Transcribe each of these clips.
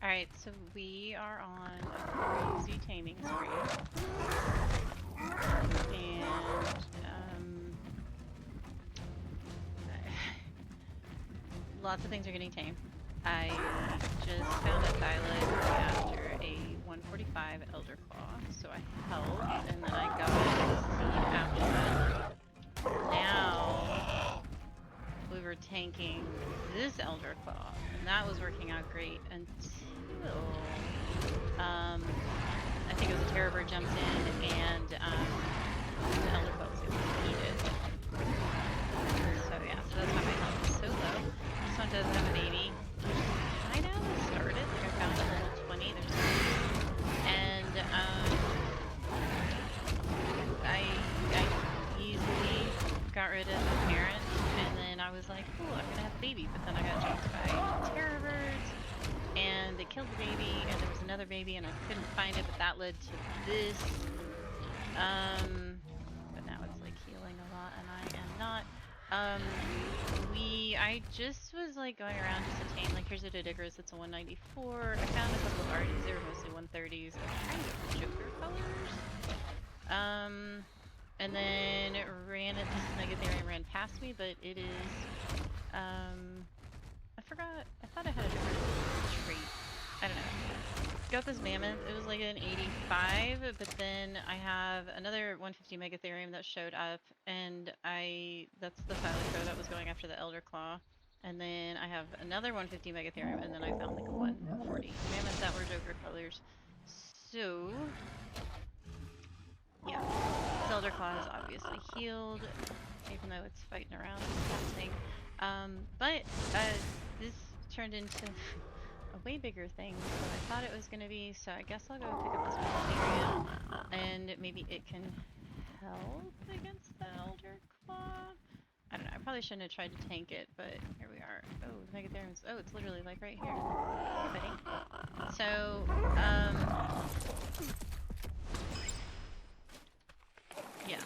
Alright, so we are on a crazy taming spree. And, lots of things are getting tamed. I just found a thylaid after a 145 Elder Claw, so I held, and then I got seed after that. Now, we were tanking this Elder Claw, and that was working out great until, I think it was a Terror Bird jumped in, and, the Elder Claw was able to eat it. So yeah, so that's why my health is so low. This one does have a baby. Kind of started, like I found a level 20, there's and I easily got rid of the parent, and then I was like, cool, I'm gonna have a baby, but then I got jumped by terror birds, and they killed the baby, and there was another baby, and I couldn't find it, but that led to this. But now it's like healing a lot, and I am not. I just was like going around just to tame, like here's a Dodigris, it's a 194. I found a couple of Arties, they were mostly 130s, kind of Joker colors. And then it ran into this Megatherium ran past me, but it is, I forgot, I thought I had a different trait. I don't know. Got this mammoth, it was like an 85, but then I have another 150 Megatherium that showed up, and that's the Thylaco that was going after the Elder Claw. And then I have another 150 Megatherium, and then I found like a 140 mammoth that were Joker colors. So, yeah, this Elder Claw is obviously healed, even though it's fighting around this thing. But this turned into a way bigger thing than I thought it was going to be, so I guess I'll go pick up this Megatherium, and maybe it can help against the Elder Claw? I don't know, I probably shouldn't have tried to tank it, but here we are. Oh, Megatherium's, oh, it's literally like right here. Hey, buddy. So, yeah.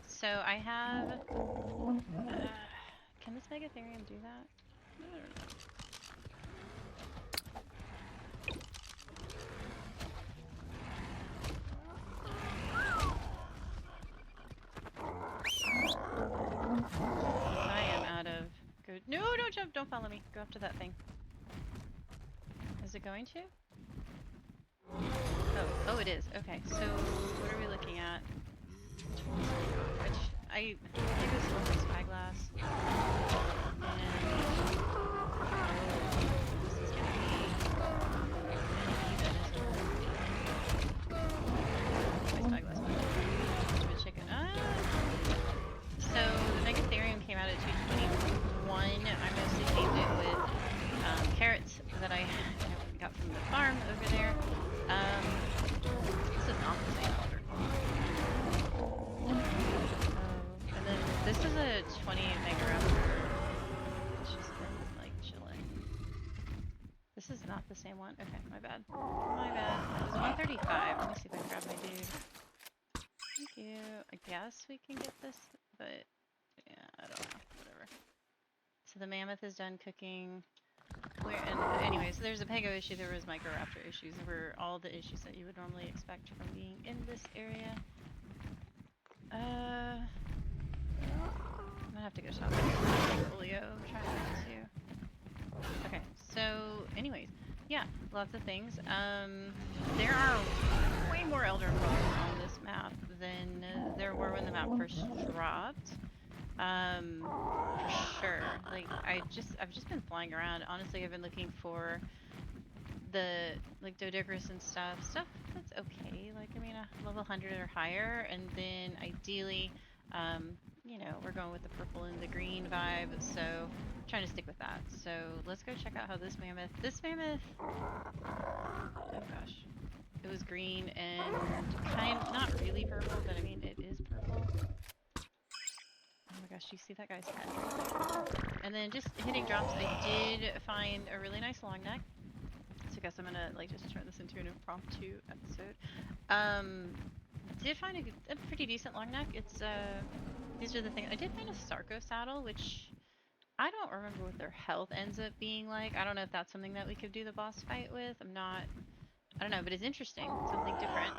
So I have, can this Megatherium do that? I don't know. I am out of good. No, don't jump, don't follow me. Go after that thing. Is it going to? Oh, it is. Okay, so what are we looking at? Which I think this one is spyglass. And this is gonna be my spyglass one. Chicken. So the Megatherium came out at 221. I mostly tamed it with carrots that I got from the farm over there. This is not the same Elder Claw. And then this is a 20 Mega Raptor. It's just been like chilling. This is not the same one. Okay, my bad. My bad. It was 135. Let me see if I can grab my dude. Thank you. I guess we can get this, but yeah, I don't know. Whatever. So the mammoth is done cooking. And anyway, so there's a Pego issue, there was Microraptor issues, there were all the issues that you would normally expect from being in this area. I'm gonna have to go shopping for my portfolio, try to. Okay, so anyways, yeah, lots of things. There are way more Elder Claws on this map than there were when the map first dropped. For sure. Like I've just been flying around. Honestly, I've been looking for the like Dodigris and stuff that's okay. Like I mean, a level 100 or higher, and then ideally, you know, we're going with the purple and the green vibe. So I'm trying to stick with that. So let's go check out how this mammoth. Oh gosh, it was green and not really purple, but I mean it is purple. Oh my gosh, do you see that guy's head? And then just hitting drops, I did find a really nice long neck. So I guess I'm gonna like just turn this into an impromptu episode. Did find a pretty decent long neck. It's these are the things. I did find a Sarco saddle, which I don't remember what their health ends up being like. I don't know if that's something that we could do the boss fight with. I don't know, but it's interesting. Something different.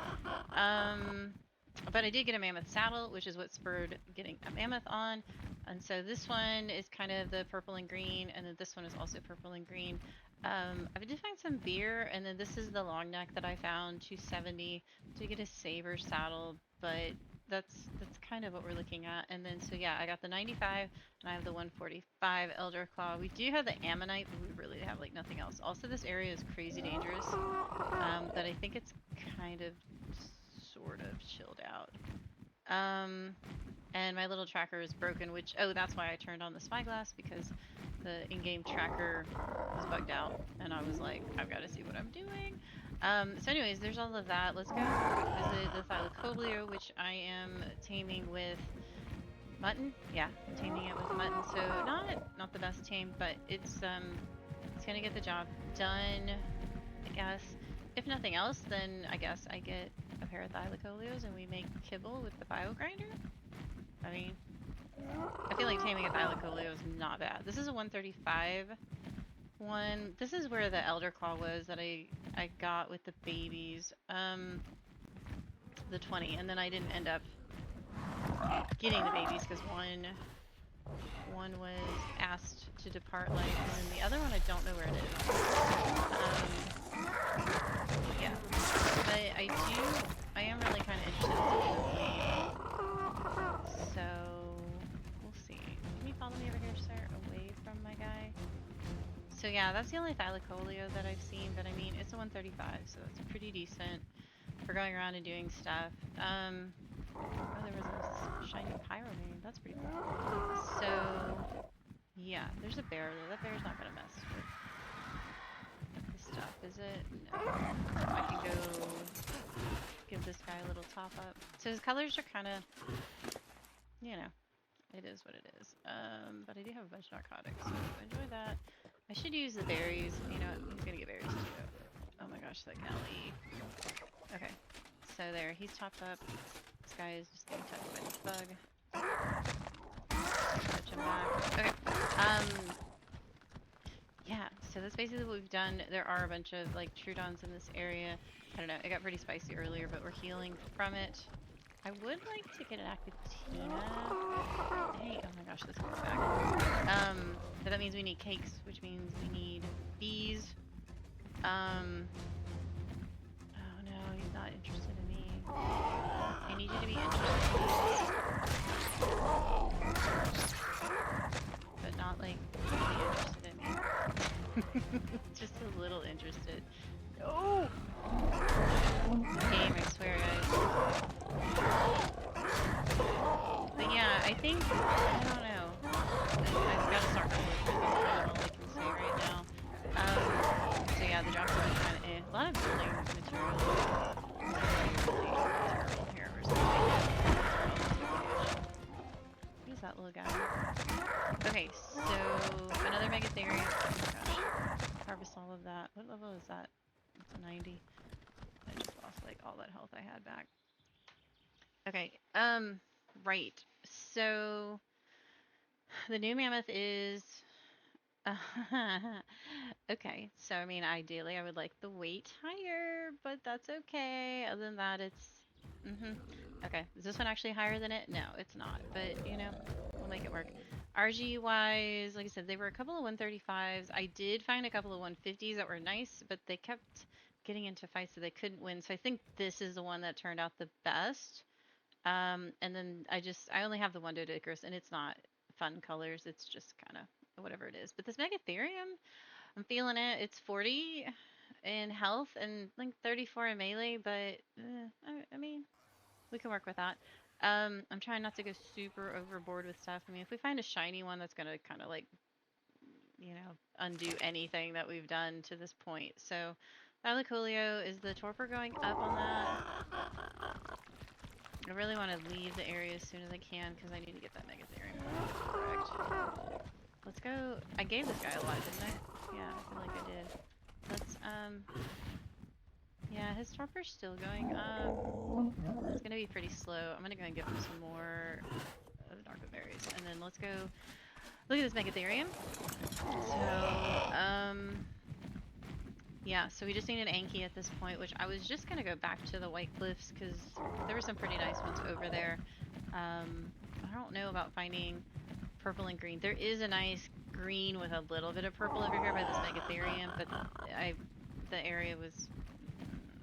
But I did get a mammoth saddle, which is what spurred getting a mammoth on. And so this one is kind of the purple and green, and then this one is also purple and green. I did find some beer, and then this is the long neck that I found, 270. To get a saber saddle, but that's kind of what we're looking at. And then so yeah, I got the 95 and I have the 145 Elder Claw. We do have the Ammonite, but we really have like nothing else. Also, this area is crazy dangerous, but I think it's kind of sort of chilled out. And my little tracker is broken, which, oh, that's why I turned on the spyglass, because the in-game tracker was bugged out, and I was like, I've got to see what I'm doing. So anyways, there's all of that. Let's go visit the Thylacoleo, which I am taming with mutton. Yeah, I'm taming it with mutton. So not the best tame, but it's gonna get the job done, I guess. If nothing else, then I guess I get a pair of Thylacoleos and we make kibble with the bio grinder. I mean, I feel like taming a Thylacoleo is not bad. This is a 135 one. This is where the Elder Claw was that I got with the babies. The 20, and then I didn't end up getting the babies because one was asked to depart life, and then the other one I don't know where it is. Yeah, but I am really kind of interested in the game. So we'll see. Can you follow me over here, sir? Away from my guy. So yeah, that's the only Thylacoleo that I've seen, but I mean, it's a 135, so it's pretty decent for going around and doing stuff. Oh, there was a shiny pyromane. That's pretty cool. So yeah, there's a bear though. That bear's not gonna mess with the stuff, is it? No. I can go give this guy a little top up. So his colors are kind of, you know, it is what it is. But I do have a bunch of narcotics, so enjoy that. I should use the berries. You know what? He's gonna get berries too. Oh my gosh, that Ellie. Okay, so there, he's topped up. This guy is just getting touched by this bug. Touch him back. Okay. Yeah, so that's basically what we've done. There are a bunch of like Trudons in this area. I don't know, it got pretty spicy earlier, but we're healing from it. I would like to get an Acatina. Hey, oh my gosh, this goes back. But that means we need cakes, which means we need bees. Oh no, he's not interested in me. I need you to be interested in me. But not like really interested in me. Just a little interested. No! Game, I swear, guys. But yeah, I think, I don't know. I've got to start with all I can say right now. So yeah, the drops are kind of a lot of building materials. Really terrible here or something. Who's that little guy? Okay, so another Megatherium. Oh my gosh. Harvest all of that. What level is that? It's a 90. I just lost like all that health I had back. Okay, right. So the new mammoth is okay. So I mean, ideally I would like the weight higher, but that's okay. Other than that, it's okay. Is this one actually higher than it? No, it's not. But you know, we'll make it work. RG wise, like I said, they were a couple of 135s. I did find a couple of 150s that were nice, but they kept getting into fights so they couldn't win. So I think this is the one that turned out the best. And then I only have the one Dodicurus, and it's not fun colors. It's just kind of whatever it is. But this Megatherium, I'm feeling it. It's 40 in health and like 34 in melee, but I mean, we can work with that. I'm trying not to go super overboard with stuff. I mean, if we find a shiny one that's gonna kind of like, you know, undo anything that we've done to this point. So, Valguero, is the torpor going up on that? I really want to leave the area as soon as I can because I need to get that Megatherium correct. Let's go. I gave this guy a lot, didn't I? Yeah, I feel like I did. Let's, yeah, his torpor's still going up. It's gonna be pretty slow. I'm gonna go and give him some more of the Narco Berries. And then let's Look at this Megatherium. So, yeah, so we just need an Anki at this point, which I was just gonna go back to the White Cliffs because there were some pretty nice ones over there. I don't know about finding purple and green. There is a nice green with a little bit of purple over here by this Megatherium, but the area was,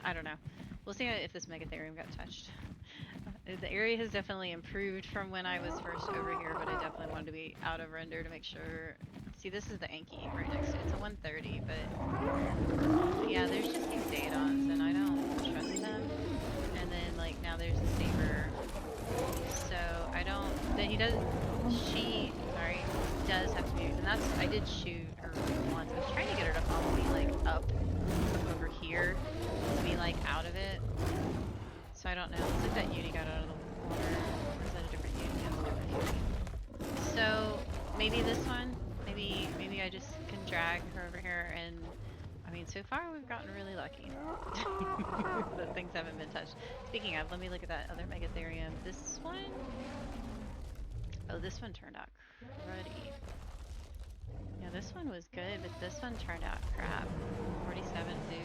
I don't know. We'll see if this Megatherium got touched. The area has definitely improved from when I was first over here, but I definitely wanted to be out of render to make sure. See, this is the Anki right next to it. It's a 130, but yeah, there's just these Daedons, and I don't trust them. And then, like, now there's the Saber. So, I don't... Then he does... She... Sorry. Does have to be... And that's... I did shoot her once. I was trying to get her to follow me, like, up over here. To be, like, out of it. So I don't know. Looks like that uni got out of the water. Or is that a different uni? That's a different uni. So maybe this one. Maybe I just can drag her over here and I mean so far we've gotten really lucky. That things haven't been touched. Speaking of, let me look at that other Megatherium. This one? Oh, this one turned out cruddy. Yeah, this one was good, but this one turned out crap. 47 dude.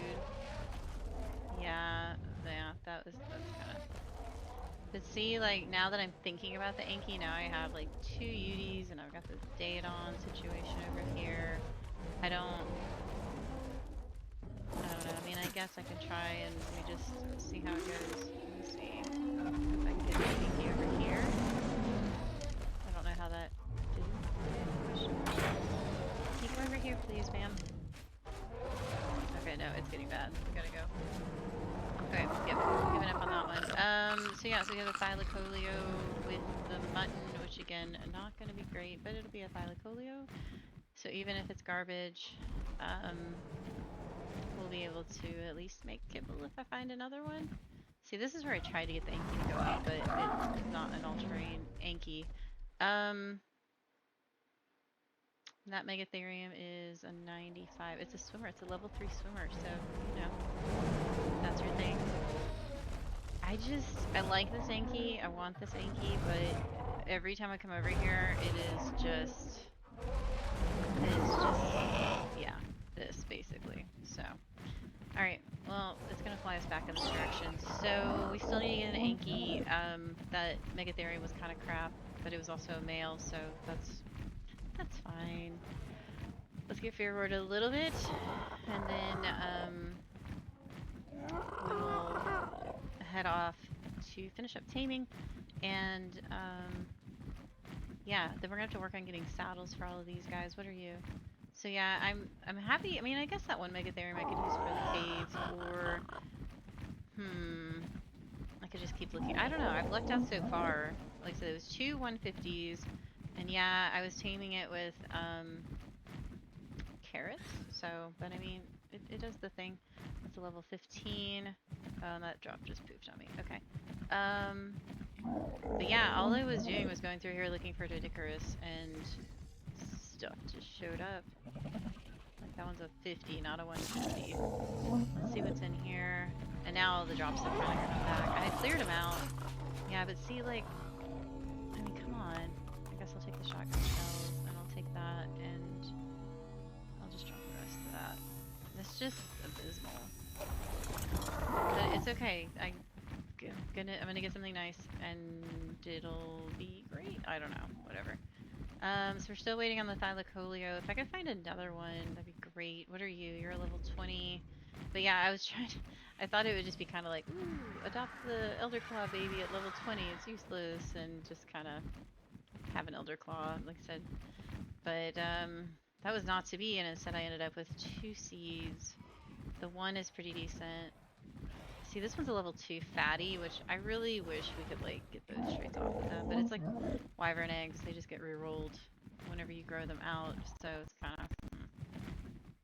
Yeah, that's kind of... But see, like, now that I'm thinking about the Anki, now I have, like, 2 Utis, and I've got this Daedon situation over here. I don't know, I mean, I guess I can try and we just see how it goes. Let me see if I can get the Anki over here. I don't know how that did. Can you come over here, please, ma'am? Okay, no, it's getting bad. We gotta go. Okay, yep, giving up on that one. So yeah, so we have a Thylacoleo with the mutton, which again, not gonna be great, but it'll be a Thylacoleo. So even if it's garbage, we'll be able to at least make kibble if I find another one. See, this is where I tried to get the Anki to go up, but it's not an all-terrain Anki. That Megatherium is a 95. It's a swimmer. It's a level 3 swimmer, so, you know, that's your thing. I like this Anki. I want this Anki, but every time I come over here, it is just, yeah, this, basically. So, alright, well, it's gonna fly us back in this direction. So, we still need to get an Anki. That Megatherium was kind of crap, but it was also a male, so that's fine. Let's get forward a little bit, and then we'll head off to finish up taming, and yeah, then we're gonna have to work on getting saddles for all of these guys. What are you? So yeah, I'm happy. I mean, I guess that one Megatherium I could use for the caves, or I could just keep looking. I don't know. I've lucked out so far. Like I said, it was 2 150s. And yeah, I was taming it with carrots, so, but I mean, it does the thing. It's a level 15. That drop just poofed on me. Okay. But yeah, all I was doing was going through here looking for Dodicarus, and stuff just showed up. Like, that one's a 50, not a 150. Let's see what's in here. And now all the drops have kind of come back. I cleared them out. Yeah, but see, like, I mean, come on. I guess I'll take the shotgun shells, and I'll take that, and I'll just drop the rest of that. It's just abysmal. But it's okay. I'm gonna get something nice, and it'll be great. I don't know. Whatever. So we're still waiting on the Thylacoleo. If I could find another one, that'd be great. What are you? You're a level 20. But yeah, I was trying to... I thought it would just be kind of like, ooh, adopt the Elder Claw baby at level 20. It's useless, and just kind of have an Elder Claw, like I said. But that was not to be, and instead I ended up with 2 seeds. The one is pretty decent. See, this one's a level 2 fatty, which I really wish we could, like, get those traits off of them. But it's like wyvern eggs. They just get re-rolled whenever you grow them out, so it's kind of...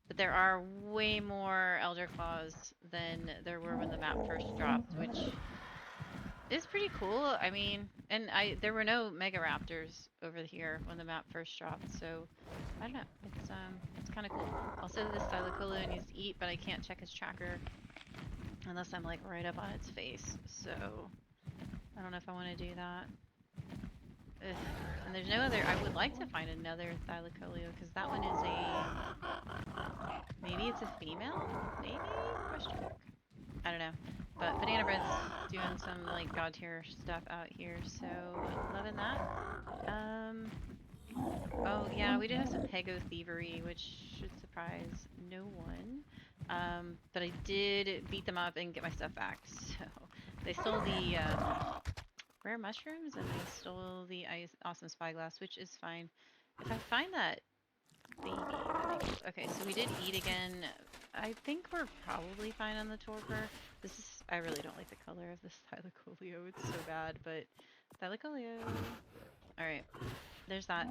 But there are way more Elder Claws than there were when the map first dropped, which is pretty cool. I mean, and there were no Mega Raptors over here when the map first dropped, so I don't know. It's kind of cool. Also, this Thylacoleo needs to eat, but I can't check his tracker unless I'm like right up on its face. So I don't know if I want to do that. Ugh. And there's no other. I would like to find another Thylacoleo because that one is a. Maybe it's a female? Maybe? Question mark. I don't know. But Banana Bread's doing some like god tier stuff out here, so loving that. Oh yeah, we did have some Pego thievery, which should surprise no one. But I did beat them up and get my stuff back. So they stole the rare mushrooms and they stole the awesome spyglass, which is fine. If I find that baby, okay, so we did eat again. I think we're probably fine on the torpor. This is, I really don't like the color of this Thylacoleo. It's so bad, but Thylacoleo. All right, there's that.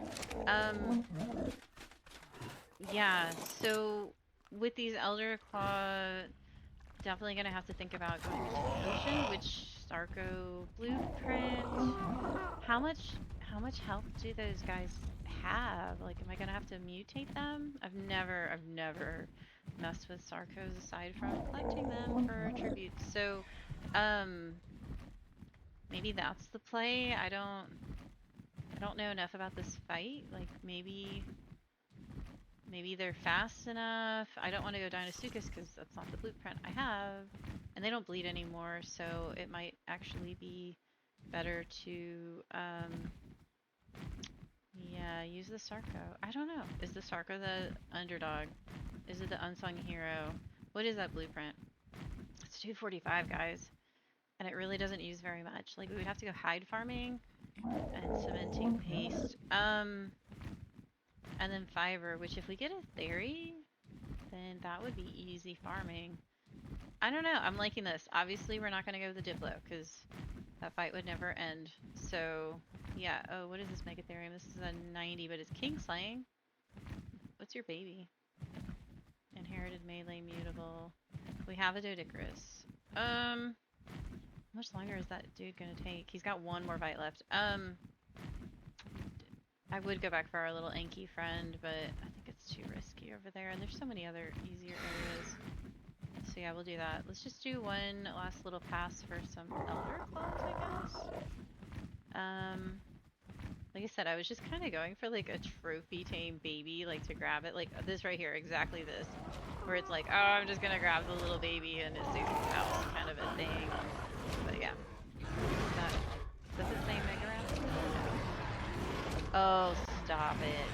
Yeah, so with these Elder Claw, definitely gonna have to think about going into the ocean, which Sarco blueprint. How much health do those guys have? Like, am I gonna have to mutate them? I've never messed with Sarcos aside from collecting them for tributes. So, um, maybe that's the play. I don't know enough about this fight. Like, maybe they're fast enough. I don't want to go down to Sukas because that's not the blueprint I have. And they don't bleed anymore, so it might actually be better to, yeah, use the Sarco. I don't know. Is the Sarco the underdog? Is it the unsung hero? What is that blueprint? It's 245, guys. And it really doesn't use very much. Like, we would have to go hide farming and cementing paste. And then fiber, which if we get a theory, then that would be easy farming. I don't know. I'm liking this. Obviously, we're not going to go with the Diplo because that fight would never end. So, yeah. Oh, what is this Megatherium? This is a 90, but it's King Slaying. What's your baby? Inherited melee mutable. We have a Doedicurus. How much longer is that dude going to take? He's got one more bite left. I would go back for our little Anki friend, but I think it's too risky over there. And there's so many other easier areas. So yeah, we'll do that. Let's just do one last little pass for some Elder Claws, I guess. Like I said, I was just kind of going for like a trophy tame baby, like to grab it. Like this right here, exactly this. Where it's like, oh, I'm just gonna grab the little baby and it stays in the house kind of a thing. But yeah. Does it say Mega Round? Oh, stop it.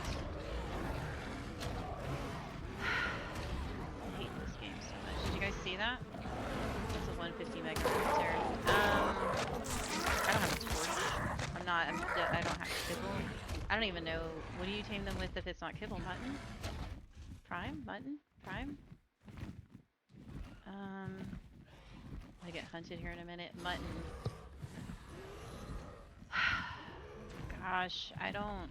I hate this game so much. Did you guys see that? It's a 150 mega raptor. I don't have a torch. I don't have kibble. I don't even know. What do you tame them with if it's not kibble? Mutton? Prime? Mutton? Prime? I get hunted here in a minute. Mutton. Gosh, I don't...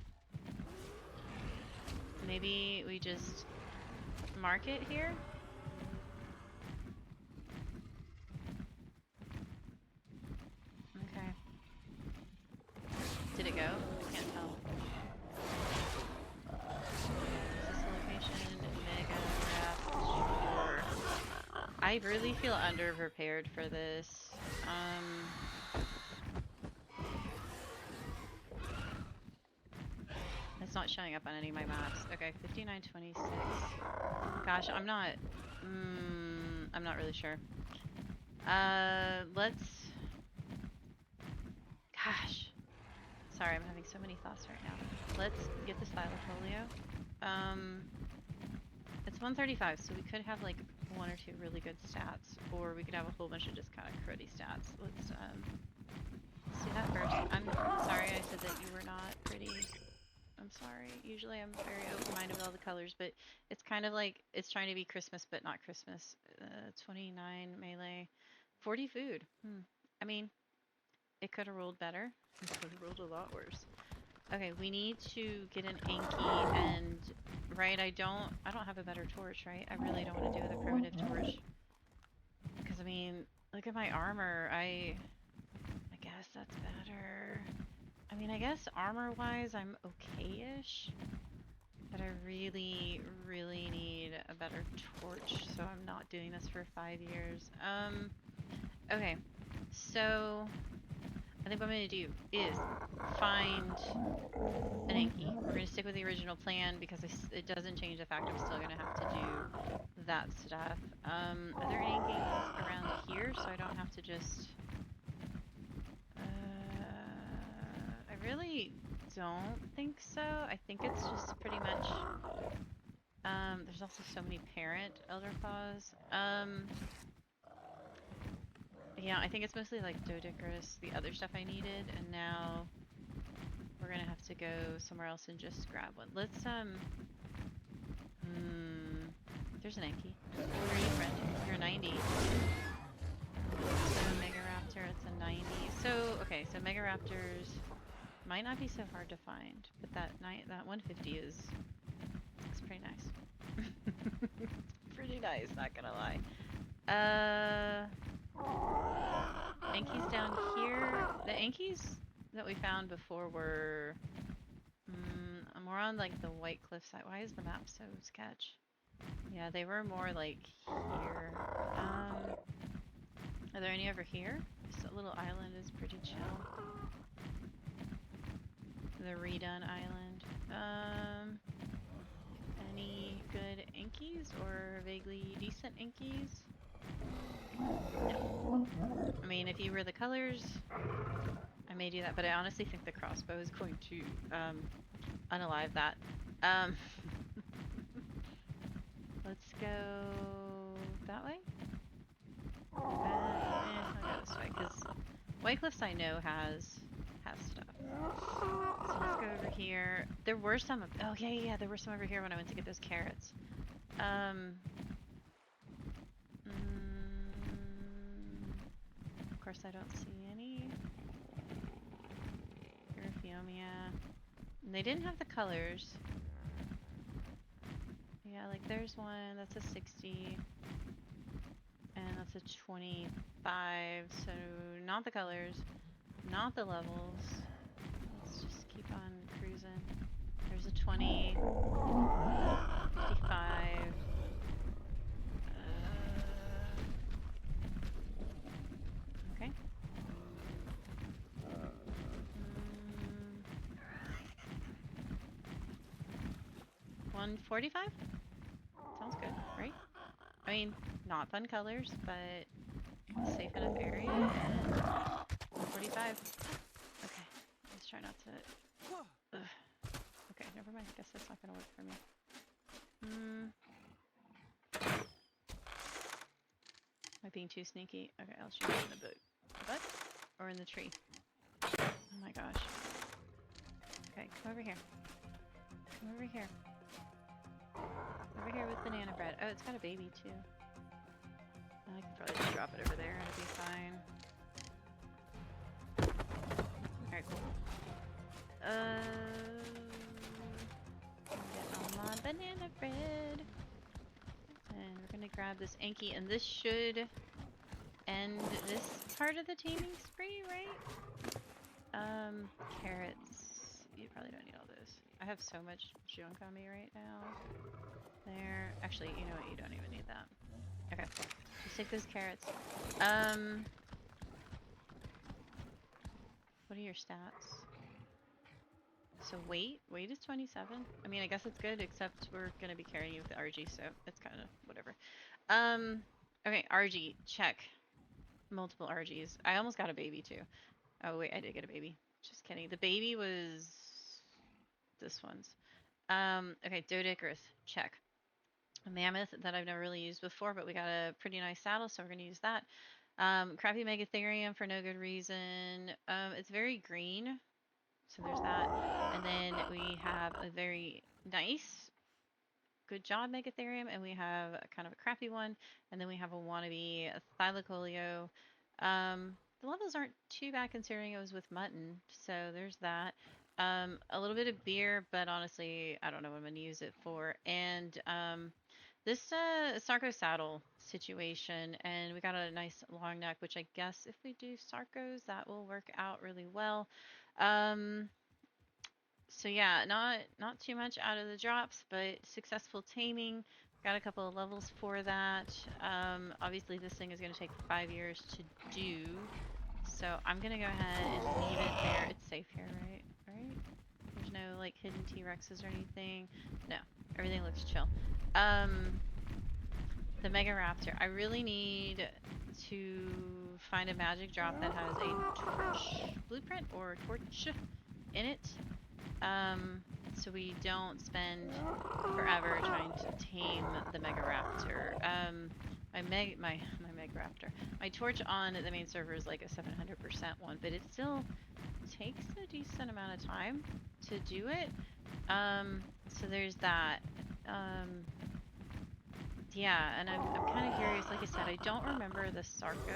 Maybe we just mark it here? Okay. Did it go? I can't tell. Is this location? Mega Raptor. I really feel underprepared for this. It's not showing up on any of my maps. Okay, 5926. Gosh, I'm not really sure. Let's... Gosh. Sorry, I'm having so many thoughts right now. Let's get this Thylacoleo. It's 135, so we could have like one or two really good stats, or we could have a whole bunch of just kind of cruddy stats. Let's see that first. I'm sorry I said that you were not pretty. I'm sorry. Usually I'm very open-minded with all the colors, but it's kind of like it's trying to be Christmas, but not Christmas. 29 melee, 40 food. I mean, it could have rolled better. It could have rolled a lot worse. Okay, we need to get an Anki and right. I don't have a better torch, right? I really don't want to do with a primitive torch because I mean, look at my armor. I guess that's better. I mean, I guess armor-wise, I'm okay-ish, but I really, really need a better torch, so I'm not doing this for 5 years. Okay, so I think what I'm going to do is find an Anki. We're going to stick with the original plan because it doesn't change the fact I'm still going to have to do that stuff. Are there Ankis around here so I don't have to just... I really don't think so. I think it's just pretty much... there's also so many parent elder claws. Yeah, I think it's mostly like Doedicurus, the other stuff I needed, and now we're gonna have to go somewhere else and just grab one. Let's, there's an Anki. Where are you, friend? You're 90. So Megaraptor, it's a 90. So, okay, so Megaraptors might not be so hard to find, but that 150 is, it's pretty nice. Pretty nice, not gonna lie. Ankies down here. The Ankies that we found before were more on like the White Cliff side. Why is the map so sketch? Yeah, they were more like here. Are there any over here? This little island is pretty chill. The redone island. Any good Ankies or vaguely decent Ankies? No. I mean, if you were the colors, I may do that, but I honestly think the crossbow is going to unalive that. Let's go that way. I'll go this way because White Cliffs I know has stuff. So let's go over here. There were some. Oh yeah, there were some over here when I went to get those carrots. Of course, I don't see any. Erythiomia. They didn't have the colors. Yeah, like there's one that's a 60. And that's a 25. So not the colors, not the levels. Let's just keep on cruising. There's a 20. 55. Okay. 145? Sounds good, right? I mean, not fun colors, but safe enough area. And 145. Okay, let's try not to... Ugh. Okay, never mind. I guess that's not gonna work for me. Am I being too sneaky? Okay, I'll shoot it in the boot. The butt? Or in the tree? Oh my gosh. Okay, come over here. Come over here. Over here with banana bread. Oh, it's got a baby too. I can probably just drop it over there and it'll be fine. Alright, cool. Get all my banana bread. And we're gonna grab this Anki, and this should end this part of the taming spree, right? Carrots. You probably don't need all this. I have so much junk on me right now. There. Actually, you know what? You don't even need that. Okay. Just take those carrots. What are your stats? So weight is 27. I mean, I guess it's good, except we're gonna be carrying you with the RG, so it's kind of whatever. Okay, RG, check. Multiple RGs. I almost got a baby too. Oh wait, I did get a baby. Just kidding. The baby was this one's. Okay, Doedicurus, check. A mammoth that I've never really used before, but we got a pretty nice saddle, so we're gonna use that. Crappy Megatherium for no good reason. It's very green, so there's that. And then we have a very nice, good job Megatherium, and we have a kind of a crappy one, and then we have a wannabe Thylacoleo. The levels aren't too bad considering it was with mutton, so there's that. A little bit of beer, but honestly, I don't know what I'm going to use it for. And this Sarco saddle situation, and we got a nice long neck, which I guess if we do Sarcos, that will work out really well. So yeah, not too much out of the drops, but successful taming. Got a couple of levels for that. Obviously this thing is going to take 5 years to do. So I'm gonna go ahead and leave it there. It's safe here, right? Right? There's no like hidden T-Rexes or anything. No, everything looks chill. Um, the Mega Raptor. I really need to find a magic drop that has a torch blueprint or torch in it. So we don't spend forever trying to tame the Mega Raptor. My Mega Raptor. My torch on the main server is like a 700% one, but it still takes a decent amount of time to do it. So there's that. Um, yeah, and I'm kind of curious. Like I said, I don't remember the Sarco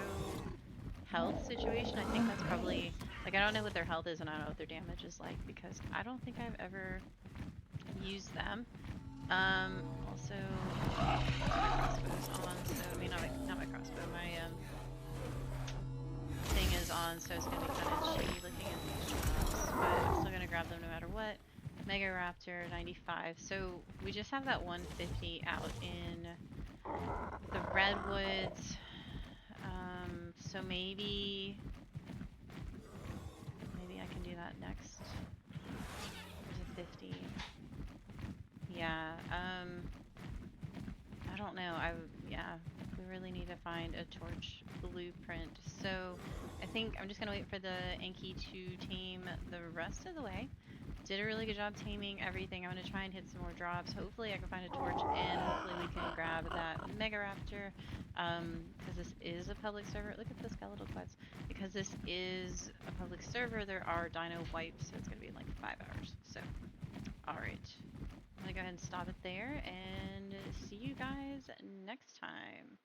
health situation. I think that's probably like I don't know what their health is and I don't know what their damage is like because I don't think I've ever used them. Also, my crossbow's on, so I mean not my crossbow, my thing is on, so it's gonna be kind of shitty looking at these drops, but I'm still gonna grab them no matter what. Mega Raptor 95. So we just have that 150 out in the redwoods. So maybe I can do that next. There's a 50. Yeah. I don't know. Yeah, we really need to find a torch blueprint. So I think I'm just gonna wait for the Enki to tame the rest of the way. Did a really good job taming everything. I'm gonna try and hit some more drops. Hopefully I can find a torch and hopefully we can grab that Mega Raptor. Because this is a public server. Look at the skeletal quads. Because this is a public server, there are dino wipes, so it's gonna be in like 5 hours. So, alright. I'm gonna go ahead and stop it there and see you guys next time.